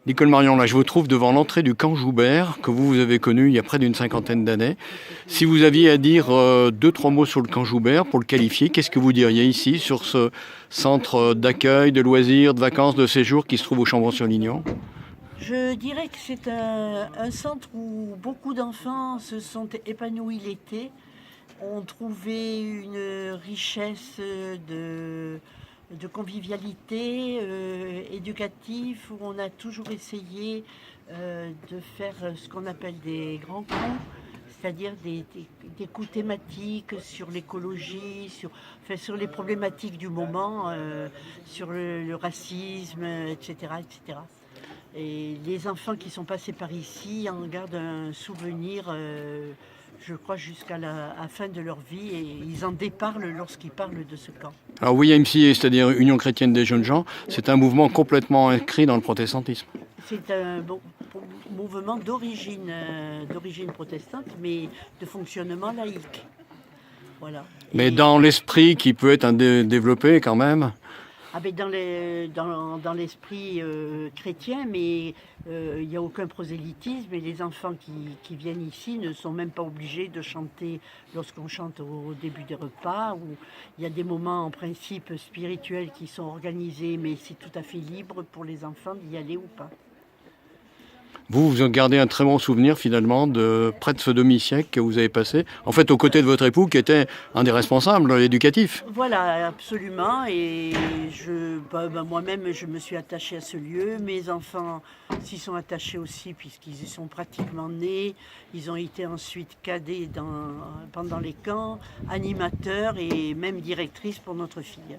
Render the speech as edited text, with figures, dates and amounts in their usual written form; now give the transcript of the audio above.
Nicole Marion, là je vous trouve devant l'entrée du camp Joubert, que vous avez connu il y a près d'une cinquantaine d'années. Si vous aviez à dire deux, trois mots sur le camp Joubert pour le qualifier, qu'est-ce que vous diriez ici, sur ce centre d'accueil, de loisirs, de vacances, de séjour qui se trouve au Chambon-sur-Lignon? Je dirais que c'est un centre où beaucoup d'enfants se sont épanouis l'été, ont trouvé une richesse de convivialité éducative, où on a toujours essayé de faire ce qu'on appelle des grands coups, c'est-à-dire des coups thématiques sur l'écologie, sur les problématiques du moment, sur le racisme, etc., etc. Et les enfants qui sont passés par ici en gardent un souvenir, je crois, jusqu'à la fin de leur vie. Et ils en déparlent lorsqu'ils parlent de ce camp. Alors YMCA, c'est-à-dire Union chrétienne des jeunes gens, c'est un mouvement complètement inscrit dans le protestantisme. C'est un mouvement d'origine protestante, mais de fonctionnement laïque. Voilà. Mais dans l'esprit qui peut être développé quand même. Ah ben dans l'esprit chrétien, mais il n'y a aucun prosélytisme et les enfants qui viennent ici ne sont même pas obligés de chanter lorsqu'on chante au début des repas. Ou il y a des moments en principe spirituels qui sont organisés, mais c'est tout à fait libre pour les enfants d'y aller ou pas. Vous gardez un très bon souvenir finalement de près de ce demi-siècle que vous avez passé, en fait aux côtés de votre époux qui était un des responsables éducatifs. Voilà, absolument. Et moi-même, je me suis attachée à ce lieu. Mes enfants s'y sont attachés aussi puisqu'ils y sont pratiquement nés. Ils ont été ensuite cadets pendant les camps, animateurs et même directrices pour notre fille.